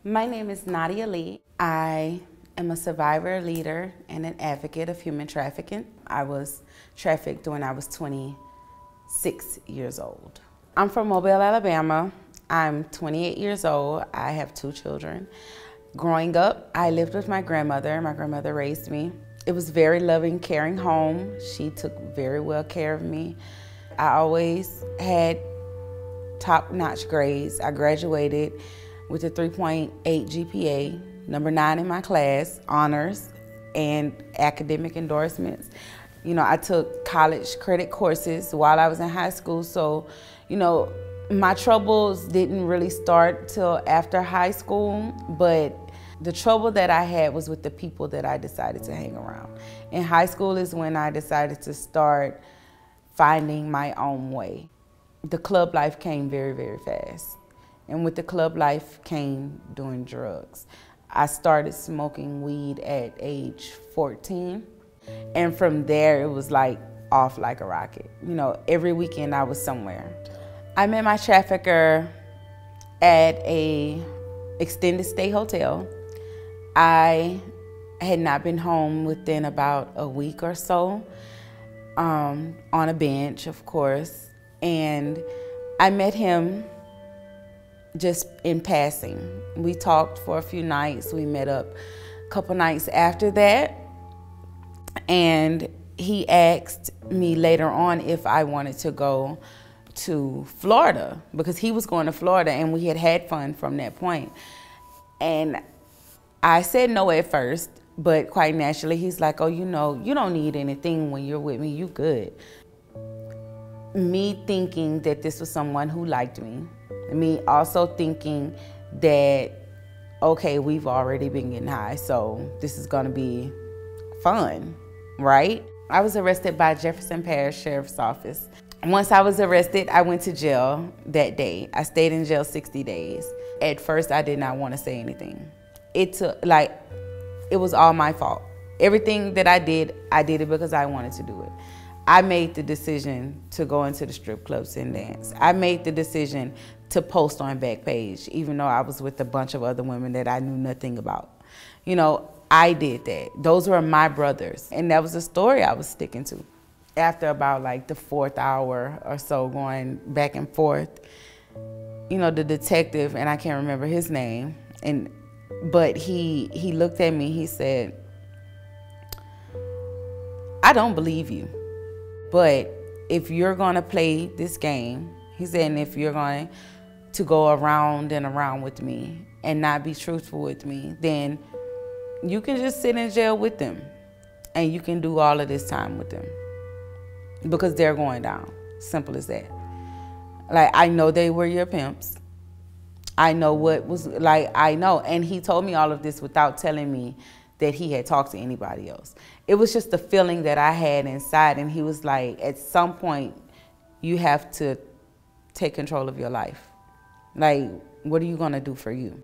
My name is Nadia Lee. I am a survivor, leader, and an advocate of human trafficking. I was trafficked when I was 26 years old. I'm from Mobile, Alabama. I'm 28 years old. I have 2 children. Growing up, I lived with my grandmother. My grandmother raised me. It was a very loving, caring home. She took very well care of me. I always had top-notch grades. I graduated with a 3.8 GPA, number 9 in my class, honors, and academic endorsements. You know, I took college credit courses while I was in high school, so, you know, my troubles didn't really start till after high school, but the trouble that I had was with the people that I decided to hang around. In high school is when I decided to start finding my own way. The club life came very, very fast. And with the club life came doing drugs. I started smoking weed at age 14. And from there, it was like off like a rocket. You know, every weekend I was somewhere. I met my trafficker at a extended stay hotel. I had not been home within about a week or so, on a bench, of course. And I met him just in passing. We talked for a few nights. We met up a couple nights after that. And he asked me later on if I wanted to go to Florida, because he was going to Florida and we had had fun from that point. And I said no at first, but quite naturally he's like, oh, you know, you don't need anything when you're with me, you good. Me thinking that this was someone who liked me. Me also thinking that, okay, we've already been getting high, so this is gonna be fun, right? I was arrested by Jefferson Parish Sheriff's Office. Once I was arrested, I went to jail that day. I stayed in jail 60 days. At first, I did not want to say anything. It was all my fault. Everything that I did it because I wanted to do it. I made the decision to go into the strip clubs and dance. I made the decision to post on Backpage, even though I was with a bunch of other women that I knew nothing about. You know, I did that. Those were my brothers. And that was the story I was sticking to. After about like the 4th hour or so going back and forth, you know, the detective, and I can't remember his name, but he looked at me, he said, I don't believe you. But if you're gonna play this game, he said, and if you're going to go around and around with me and not be truthful with me, then you can just sit in jail with them and you can do all of this time with them because they're going down. Simple as that. Like, I know they were your pimps. I know what was, like, I know. And he told me all of this without telling me that he had talked to anybody else. It was just the feeling that I had inside, and he was like, at some point, you have to take control of your life. Like, what are you gonna do for you?